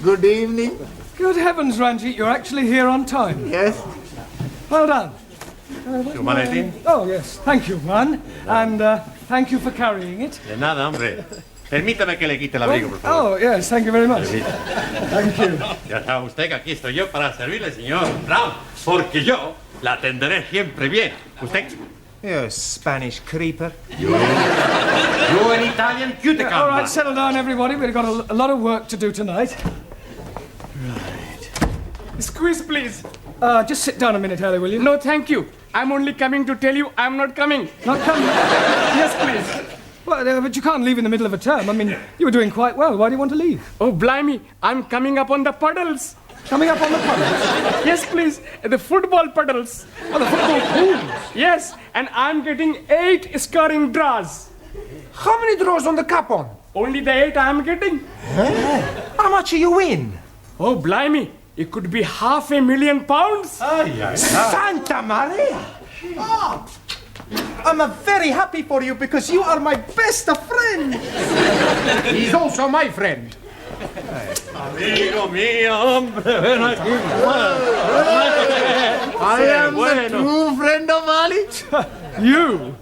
Good evening. Good heavens, Ranjit, you're actually here on time. Yes. Well done. ¿Tu maletín? Oh, yes. Thank you, man. And thank you for carrying it. De nada, hombre. Permítame que le quite el abrigo, por favor. Oh, yes. Thank you very much. Thank you. Ya sabe usted que aquí estoy yo para servirle, señor Brown. Porque yo la atenderé siempre bien. ¿Usted? You Spanish creeper. You an Italian cuticum. All right, settle down, everybody. We've got a lot of work to do tonight. Squeeze, please. Just sit down a minute, Harry, will you? No, thank you. I'm only coming to tell you I'm not coming. Not coming? Yes, please. Well, but you can't leave in the middle of a term. I mean, you were doing quite well. Why do you want to leave? Oh, blimey. I'm coming up on the puddles. Coming up on the puddles? Yes, please. The football puddles. Oh, the football pools. Yes, and I'm getting 8 scoring draws. How many draws on the cup on? Only the 8 I'm getting. How much you win? Oh, blimey. It could be £500,000. Santa Maria! Oh, I'm very happy for you because you are my best friend. He's also my friend. Amigo mío, hombre, ven aquí. I am the true friend of Ali. You?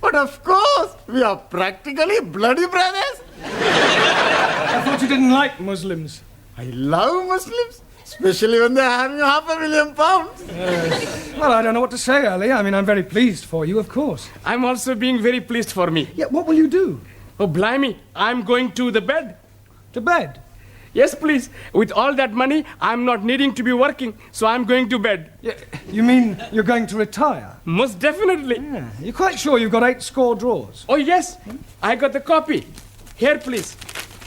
But of course, we are practically bloody brothers. I thought you didn't like Muslims. I love Muslims, especially when they're having £500,000. Well, I don't know what to say, Ali. I mean, I'm very pleased for you, of course. I'm also being very pleased for me. Yeah, what will you do? Oh, blimey. I'm going to the bed. To bed? Yes, please. With all that money, I'm not needing to be working, so I'm going to bed. Yeah, you mean you're going to retire? Most definitely. Yeah. You're quite sure you've got 8 score draws? Oh, yes. I got the copy. Here, please.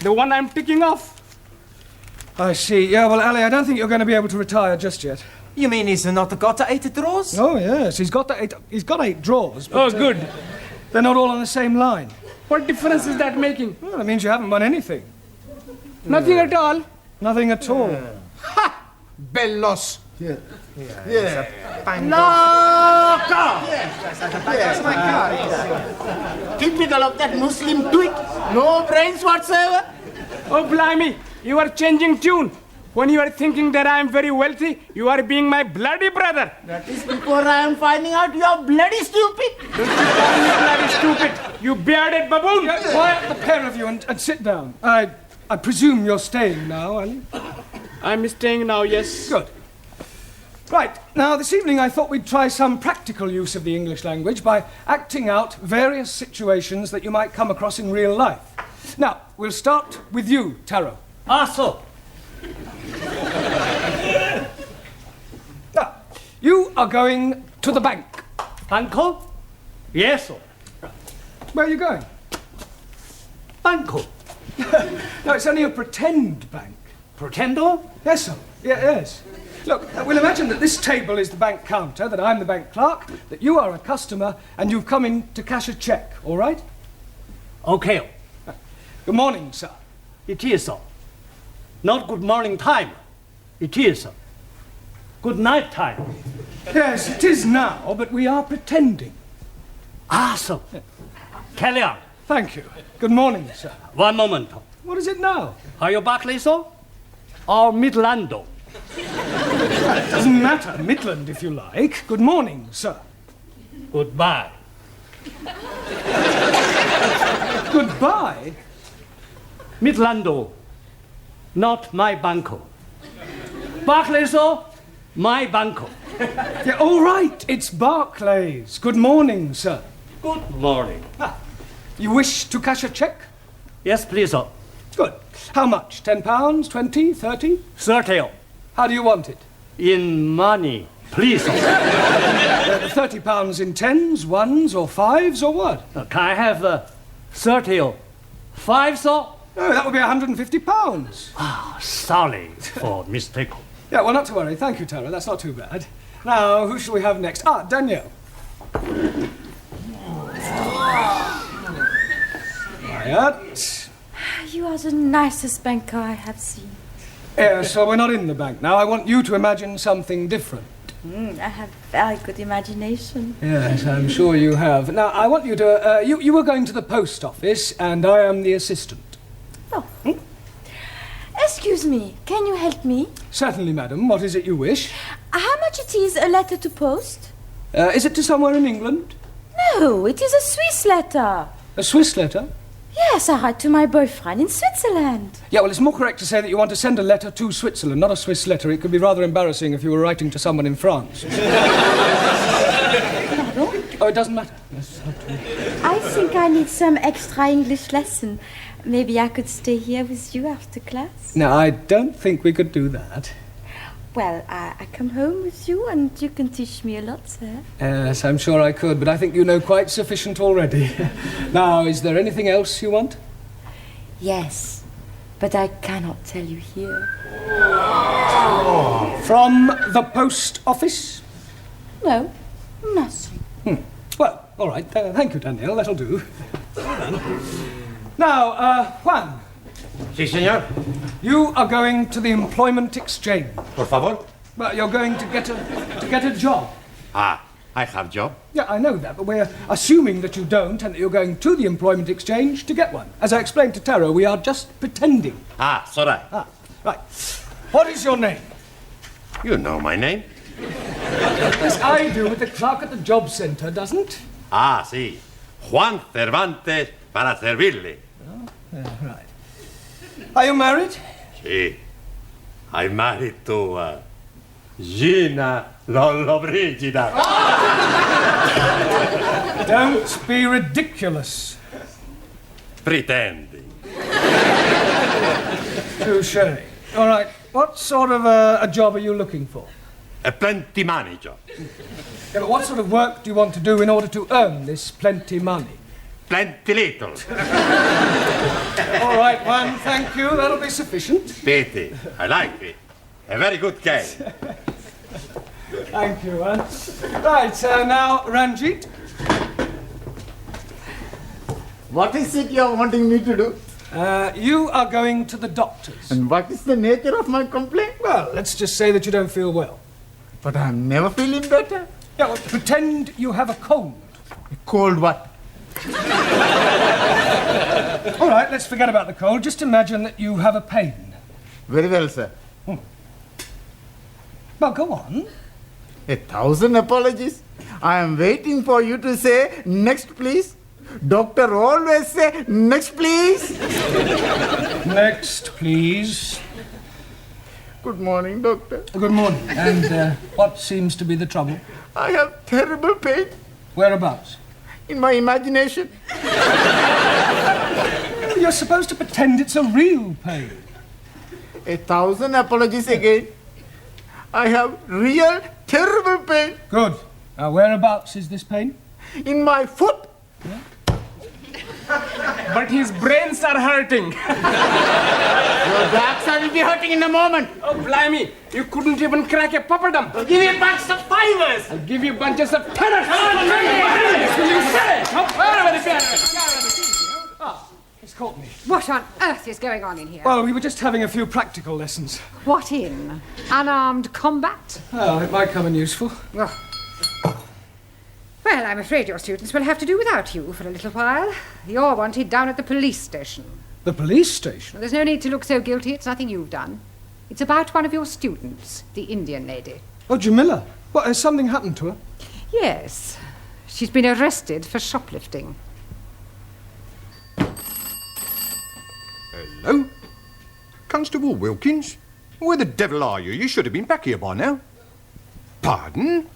The one I'm ticking off. I see. Yeah, well, Ali, I don't think you're going to be able to retire just yet. You mean he's not got 8 draws? Oh, yes. He's got 8 draws. But, Oh, good. They're not all on the same line. What difference is that making? Well, that means you haven't won anything. Nothing at all. Nothing at all. Bellos. Yeah. That's my car. Typical of that Muslim twig. No brains whatsoever. Oh, blimey. You are changing tune. When you are thinking that I am very wealthy, you are being my bloody brother. That is before I am finding out you are bloody stupid. Don't you call me bloody stupid, you bearded baboon. Quiet, the pair of you, and sit down. I presume you're staying now, Ali? I'm staying now, yes. Good. Right, now this evening I thought we'd try some practical use of the English language by acting out various situations that you might come across in real life. Now, we'll start with you, Taro. So. Now, you are going to the bank. Banco? Yes, sir. Where are you going? Banco. No, it's only a pretend bank. Pretendo? Yes, sir. Yes. Look, we'll imagine that this table is the bank counter, that I'm the bank clerk, that you are a customer, and you've come in to cash a cheque, all right? Okay, Good morning, sir. it is so. Not good morning time. It is good night time. Yes, it is now, but we are pretending. So. Carry on. Thank you. Good morning, sir. One moment. What is it now? Are you Barclay, so? Or Midlando? Doesn't matter. Midland, if you like. Good morning, sir. Goodbye. Goodbye? Midlando, not my banco. Barclay, so? My banco. Yeah, all right. It's Barclays. Good morning, sir. Good morning. You wish to cash a cheque? Yes, please, sir. Good. How much? £10, 20, 30? 30. How do you want it? In money, please, sir. £30 in tens, ones, or fives, or what? Can I have 30? 5, sir? Oh, that would be £150. Sorry for mistake. Yeah, well, not to worry. Thank you, Tara. That's not too bad. Now, who shall we have next? Danielle. Quiet. You are the nicest banker I have seen. So we're not in the bank now. I want you to imagine something different. I have very good imagination. Yes, I'm sure you have. Now, I want you to... you were going to the post office, and I am the assistant. Oh. Excuse me, can you help me? Certainly, madam. What is it you wish? How much it is a letter to post? Is it to somewhere in England? No, it is a Swiss letter. A Swiss letter? Yes, I write to my boyfriend in Switzerland. Yeah, well, it's more correct to say that you want to send a letter to Switzerland, not a Swiss letter. It could be rather embarrassing if you were writing to someone in France. Oh, it doesn't matter. I think I need some extra English lesson. Maybe I could stay here with you after class. No, I don't think we could do that. Well, I come home with you and you can teach me a lot, sir. Yes, I'm sure I could, but I think you know quite sufficient already. Now, is there anything else you want? Yes, but I cannot tell you here. From the post office? No, nothing. Well, all right. Thank you, Daniel. That'll do. Now, Juan, Sí, señor. you are going to the employment exchange. Por favor. Well, you're going to get a job. Ah, I have job. Yeah, I know that, but we're assuming that you don't and that you're going to the employment exchange to get one. As I explained to Taro, we are just pretending. Ah, sorry. Right. What is your name? You know my name. Yes, I do, but the clerk at the job centre doesn't. Ah, sí. Juan Cervantes para servirle. Right. Are you married? Sí. I'm married to Gina Lollobrigida. Don't be ridiculous. Pretending. Touché. All right. What sort of a job are you looking for? A plenty money job. Yeah, but what sort of work do you want to do in order to earn this plenty money? Plenty little. All right, Juan, thank you. That'll be sufficient. Pity. I like it. A very good game. Thank you, Juan. Right, now, Ranjit. What is it you're wanting me to do? You are going to the doctor's. And what is the nature of my complaint? Well, let's just say that you don't feel well. But I'm never feeling better. Yeah, well, pretend you have a cold. Cold what? All right, let's forget about the cold. Just imagine that you have a pain. Very well, sir. Well, go on. 1,000 apologies. I am waiting for you to say, next please. Doctor always say, next please. Next, please. Good morning, doctor. Good morning. And what seems to be the trouble? I have terrible pain Whereabouts? in my imagination. You're supposed to pretend it's a real pain. 1,000 apologies again. I have real terrible pain Good. Now, whereabouts is this pain? in my foot. But his brains are hurting. Your backside will be hurting in a moment. Oh, blimey. You couldn't even crack a papadum. I'll give you a bunch of fivers. I'll give you bunches of tenors. What will you say? It's caught me. What on earth is going on in here? Well, we were just having a few practical lessons. What in? Unarmed combat? Oh, it might come in useful. Oh. Well, I'm afraid your students will have to do without you for a little while. You're wanted down at the police station. The police station? There's no need to look so guilty. It's nothing you've done. It's about one of your students, the Indian lady. Oh, Jamila. What, has something happened to her? Yes. She's been arrested for shoplifting. Hello? Constable Wilkins? Where the devil are you? You should have been back here by now. Pardon?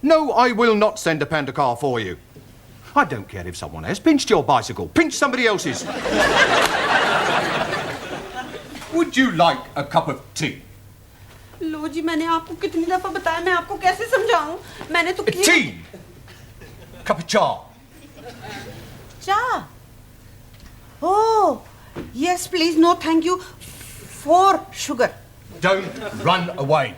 No, I will not send a panda car for you. I don't care if someone has pinched your bicycle. Pinch somebody else's. Would you like a cup of tea? लो जी मैंने आपको कितनी दफा बताया मैं आपको कैसे समझाऊं मैंने तो Tea! Cup of cha. चा oh yes please no thank you for sugar Don't run away.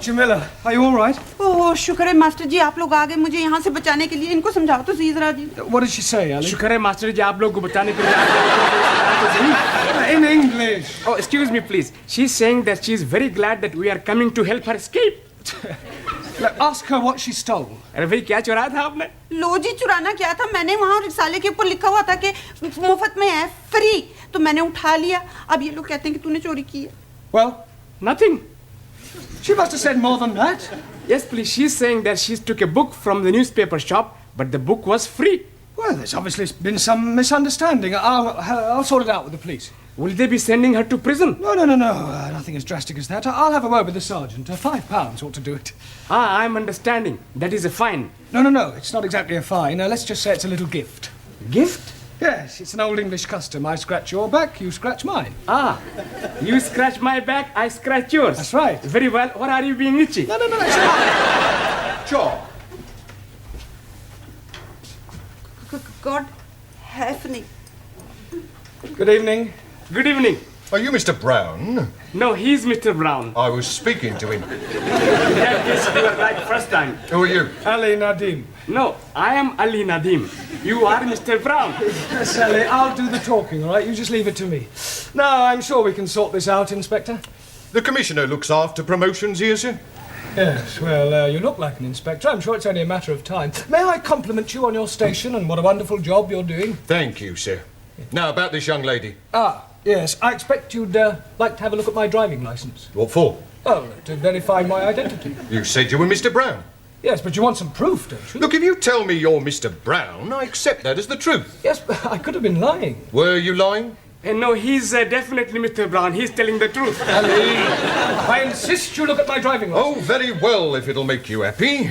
Jamila, are you all right? ओह शुक्र है मास्टर जी आप लोग आ गए मुझे यहाँ से बचाने के लिए इनको समझाओ तो सही जरा जी What did she say, Ali? शुक्र है मास्टर जी आप लोग को बचाने के लिए In English. Oh, excuse me, please. She's saying that she's very glad that we are coming to help her escape. Look, ask her what she stole. अरे भाई क्या चुराया था आपने? लो जी चुराना क्या था, मैंने वहाँ रिसाले के ऊपर लिखा हुआ था कि मुफ्त में है, फ्री, तो मैंने उठा लिया। अब ये लोग कहते हैं कि तूने चोरी की है। Well, Nothing. she must have said more than that. Yes, please. She's saying that she took a book from the newspaper shop, but the book was free. Well, there's obviously been some misunderstanding. I'll sort it out with the police. Will they be sending her to prison? No. Nothing as drastic as that. I'll have a word with the sergeant. £5 ought to do it. Ah, I'm understanding. That is a fine. No. It's not exactly a fine. Let's just say it's a little gift. Gift? Yes, it's an old English custom. I scratch your back, you scratch mine. Ah, you scratch my back, I scratch yours. That's right. Very well. What are you being itchy? No, it's not. John. God help me. Good evening. Good evening. Are you Mr. Brown? No, he's Mr. Brown. I was speaking to him. Yes, you were right first time. Who are you? Ali Nadim. No, I am Ali Nadim. You are Mr. Brown. Yes, Ali, I'll do the talking, all right? You just leave it to me. No, I'm sure we can sort this out, Inspector. The Commissioner looks after promotions here, sir. Yes, well, you look like an inspector. I'm sure it's only a matter of time. May I compliment you on your station and what a wonderful job you're doing? Thank you, sir. Now, about this young lady. Ah, yes. I expect you'd like to have a look at my driving licence. What for? Oh, to verify my identity. You said you were Mr. Brown. Yes, but you want some proof, don't you? Look, if you tell me you're Mr. Brown, I accept that as the truth. Yes, but I could have been lying. Were you lying? No, he's definitely Mr. Brown. He's telling the truth. Ali, I insist you look at my driving licence. Oh, very well, if it'll make you happy.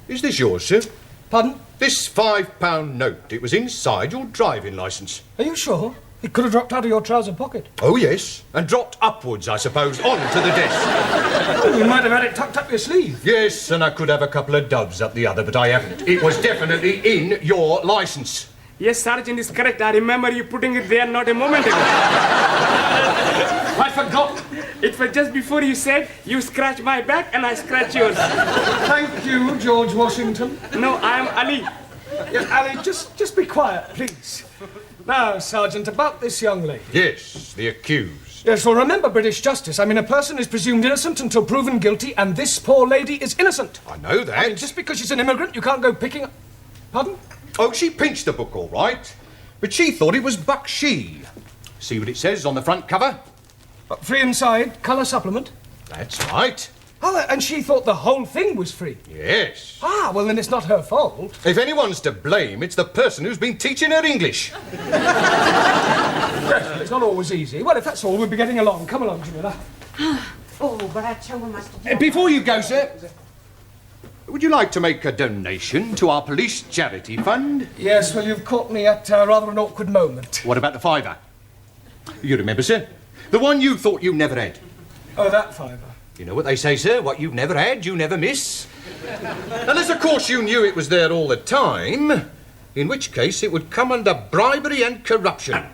Is this yours, sir? Pardon? This £5 note. It was inside your driving licence. Are you sure? It could have dropped out of your trouser pocket. Oh, yes. And dropped upwards, I suppose, onto the desk. Oh, you might have had it tucked up your sleeve. Yes, and I could have a couple of doves up the other, but I haven't. It was definitely in your licence. Yes, Sergeant is correct. I remember you putting it there not a moment ago. I forgot. It was just before you said, you scratch my back and I scratch yours. Thank you, George Washington. No, I am Ali. Yes, Ali, just be quiet, please. Now, Sergeant, about this young lady. Yes, the accused. Yes, well, remember British justice. I mean, a person is presumed innocent until proven guilty, and this poor lady is innocent. I know that. I mean, just because she's an immigrant, you can't go picking up... Pardon? Oh, she pinched the book all right, but she thought it was Bakshi. See what it says on the front cover? Free inside, colour supplement. That's right. Oh, and she thought the whole thing was free. Yes. Ah, well, then it's not her fault. If anyone's to blame, it's the person who's been teaching her English. Yes, it's not always easy. Well, if that's all, we'll be getting along. Come along, Jamila. Oh, but I tell you, Master. Before you go, sir, would you like to make a donation to our police charity fund? Yes, well, you've caught me at rather an awkward moment. What about the £5? You remember, sir? The one you thought you never had. Oh, that £5. You know what they say, sir? What you've never had, you never miss. Unless, of course, you knew it was there all the time, in which case it would come under bribery and corruption.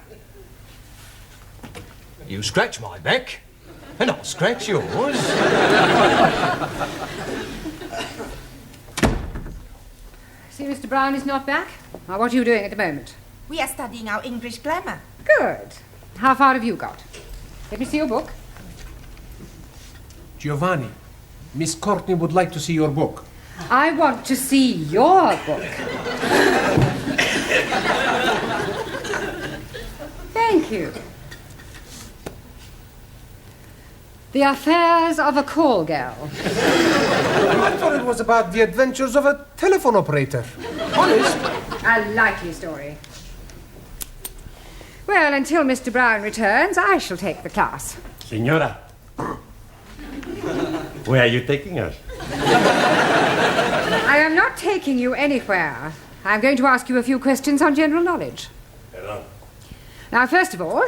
You scratch my back, and I'll scratch yours. See, Mr. Brown is not back. Now, what are you doing at the moment? We are studying our English grammar. Good. How far have you got? Let me see your book. Giovanni, Miss Courtney would like to see your book. I want to see your book. Thank you. The Affairs of a Call Girl. I thought it was about the adventures of a telephone operator. Honest. A likely story. Well, until Mr. Brown returns, I shall take the class. Señora, where are you taking us? I am not taking you anywhere. I'm going to ask you a few questions on general knowledge. Perdón. Now, first of all,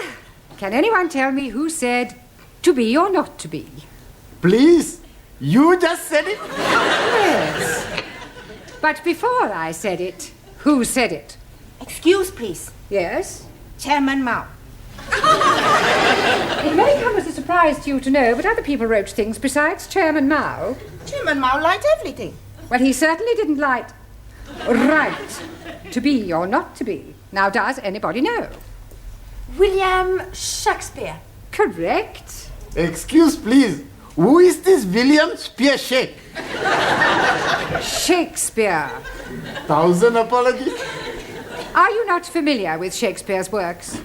can anyone tell me who said to be or not to be? Please, you just said it. Yes. But before I said it, who said it? Excuse, please. Yes? Chairman Mao. It may come as a surprise to you to know, but other people wrote things besides Chairman Mao. Chairman Mao liked everything. Well, he certainly didn't like right to be or not to be. Now, does anybody know? William Shakespeare. Correct. Excuse, please. Who is this William Spearshake? Shakespeare. Thousand apologies. Are you not familiar with Shakespeare's works?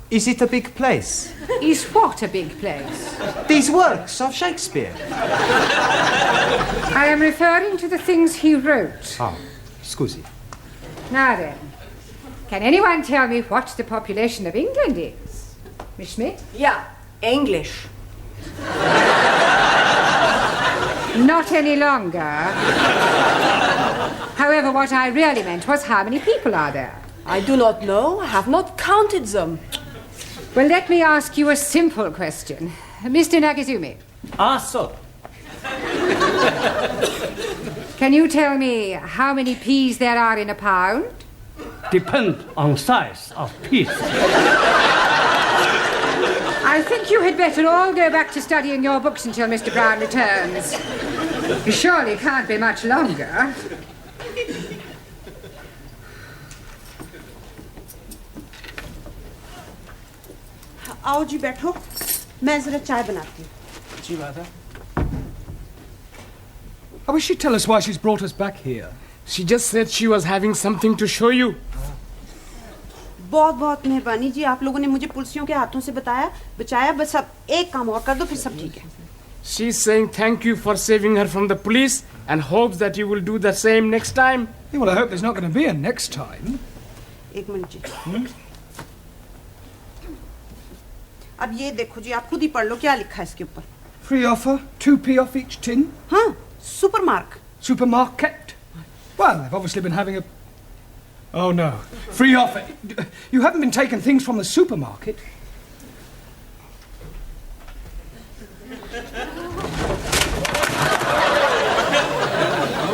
Is it a big place? Is what a big place? These works of Shakespeare. I am referring to the things he wrote. Ah, scusi. Now then, can anyone tell me what the population of England is? Miss Schmidt? Yeah, English. Not any longer. However, what I really meant was how many people are there? I do not know. I have not counted them. Well, let me ask you a simple question. Mr. Nagazumi. Ah, so. Can you tell me how many peas there are in a pound? Depend on size of piece. I think you had better all go back to studying your books until Mr. Brown returns. You surely can't be much longer. आओ जी बैठो मैं जरा चाय बनाती हूँ जी Radha. I wish she'd tell us why she's brought us back here. She just said she was having something to show you. बहुत बहुत मेहरबानी जी आप लोगों ने मुझे पुलिसियों के हाथों से बचाया बस अब एक काम और कर दो फिर सब ठीक है She's saying thank you for saving her from the police and hopes that you will do the same next time. Yeah, well, I hope there's not going to be a next time. एक minute जी अब ये देखो जी आप खुद ही पढ़ लो क्या लिखा है इसके ऊपर Free offer, 2p off each tin. हाँ सुपरमार्क Supermarket. Well, they've obviously been having a... Oh, no. Free offer. You haven't been taking things from the supermarket.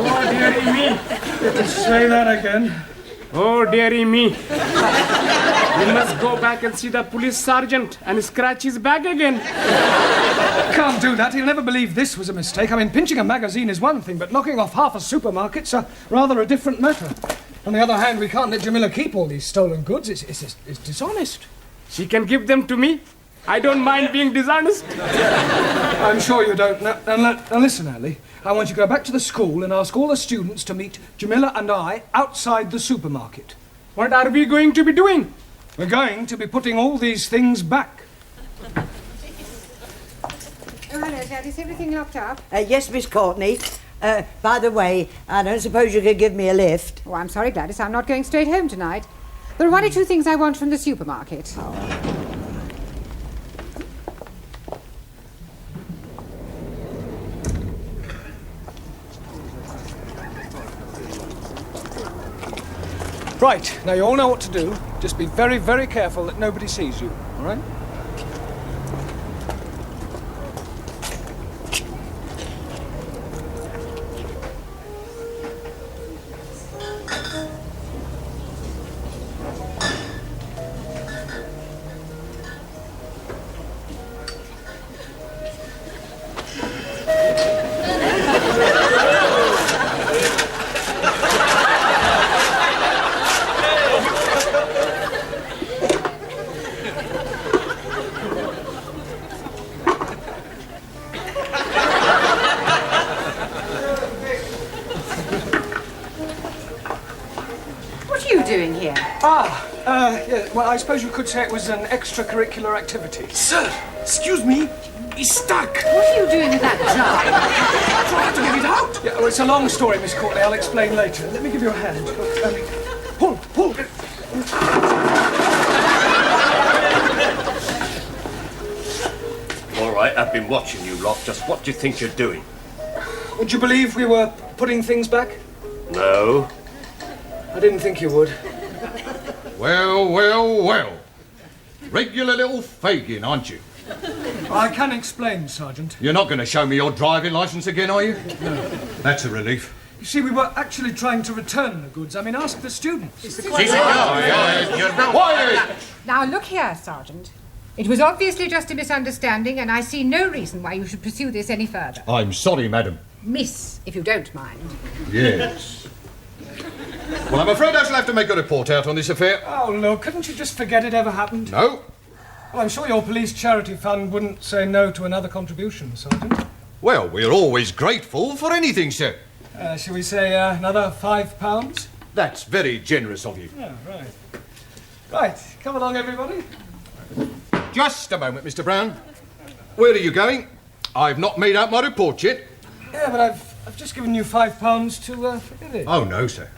Oh, dearie me. Say that again. Oh, dearie me. We must go back and see the police sergeant and scratch his back again. Can't do that. He'll never believe this was a mistake. I mean, pinching a magazine is one thing, but knocking off half a supermarket's rather a different matter. On the other hand, we can't let Jamila keep all these stolen goods. It's dishonest. She can give them to me. I don't mind being dishonest. I'm sure you don't. Now listen, Ali. I want you to go back to the school and ask all the students to meet Jamila and I outside the supermarket. What are we going to be doing? We're going to be putting all these things back. Oh, hello, Dad. Is everything locked up? Yes, Miss Courtney. By the way, I don't suppose you could give me a lift. Oh, I'm sorry, Gladys. I'm not going straight home tonight. There are one or two things I want from the supermarket. Right, now you all know what to do. Just be very, very careful that nobody sees you, all right? Yeah, well, I suppose you could say it was an extracurricular activity. Sir, excuse me. He's stuck. What are you doing with that jar? Trying to get it out. Yeah, well, it's a long story, Miss Courtney. I'll explain later. Let me give you a hand. Pull. All right, I've been watching you lot. Just what do you think you're doing? Would you believe we were putting things back? No. I didn't think you would. Well. Regular little Fagin, aren't you? I can explain, Sergeant. You're not going to show me your driving licence again, are you? No. That's a relief. You see, we were actually trying to return the goods. I mean, ask the students. Now, look here, Sergeant. It was obviously just a misunderstanding, and I see no reason why you should pursue this any further. I'm sorry, madam. Miss, if you don't mind. Yes. Well, I'm afraid I shall have to make a report out on this affair. Oh, look, couldn't you just forget it ever happened? No. Well, I'm sure your police charity fund wouldn't say no to another contribution, Sergeant. Well, we're always grateful for anything, sir. Shall we say another £5? That's very generous of you. Yeah, right. Right, come along, everybody. Just a moment, Mr. Brown. Where are you going? I've not made out my report yet. Yeah, but I've just given you £5 to forget it. Oh, no, sir.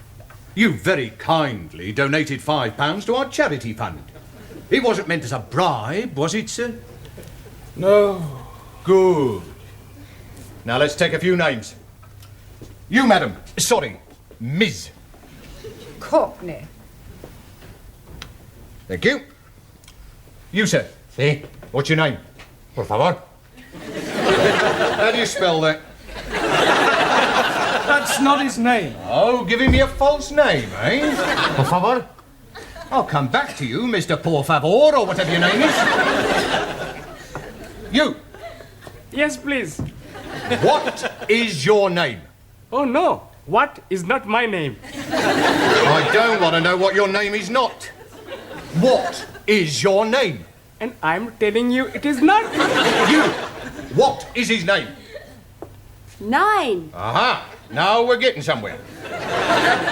You very kindly donated £5 to our charity fund. It wasn't meant as a bribe, was it, sir? No. Good. Now let's take a few names. You, madam. Sorry, Ms. Courtney. Thank you. You, sir. Sí. What's your name? Por favor. How do you spell that? That's not his name. Oh, giving me a false name, eh? Por favor. I'll come back to you, Mr. Por favor, or whatever your name is. You. Yes, please. What is your name? Oh, no. What is not my name? I don't want to know what your name is not. What is your name? And I'm telling you it is not. You. What is his name? 9. Aha. Now we're getting somewhere.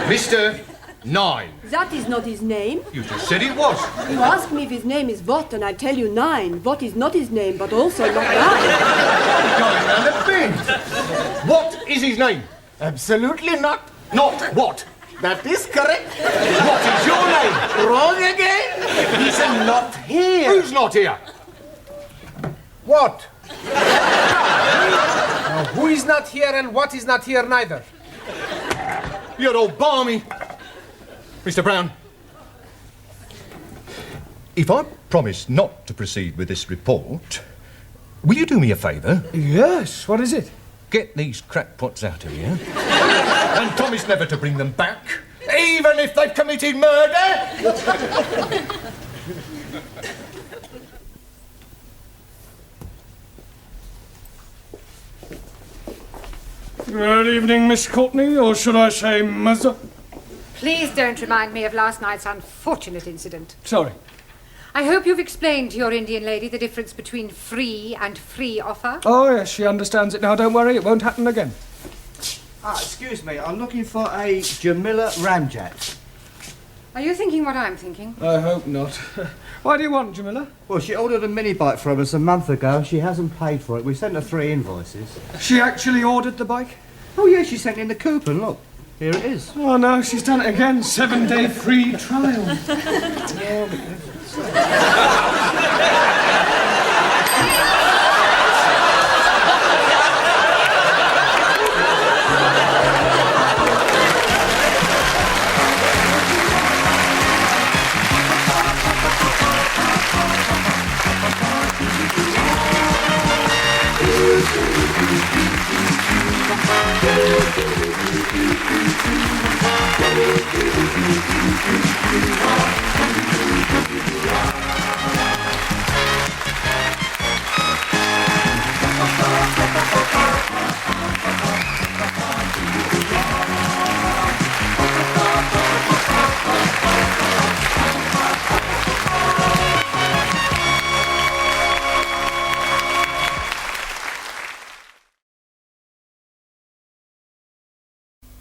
Mr. 9. That is not his name. You just said it was. You ask me if his name is what, and I tell you 9. What is not his name, but also not 9. Going round the bend. What is his name? Absolutely not. Not what? That is correct. What is your name? Wrong again. He's not here. Who's not here? What? Now, who is not here and what is not here neither? You're all balmy. Mr. Brown, if I promise not to proceed with this report, will you do me a favour? Yes, what is it? Get these crackpots out of here and promise never to bring them back, even if they've committed murder. Good evening, Miss Courtney, or should I say Mother? Please don't remind me of last night's unfortunate incident. Sorry. I hope you've explained to your Indian lady the difference between free and free offer. Oh, yes, she understands it now. Don't worry, it won't happen again. Excuse me, I'm looking for a Jamila Ramjat. Are you thinking what I'm thinking? I hope not. Why do you want, Jamila? Well, she ordered a mini bike from us a month ago and she hasn't paid for it. We sent her 3 invoices. She actually ordered the bike? Oh, yeah, she sent in the coupon. Look, here it is. Oh, no, she's done it again. 7-day free trial. Thank you.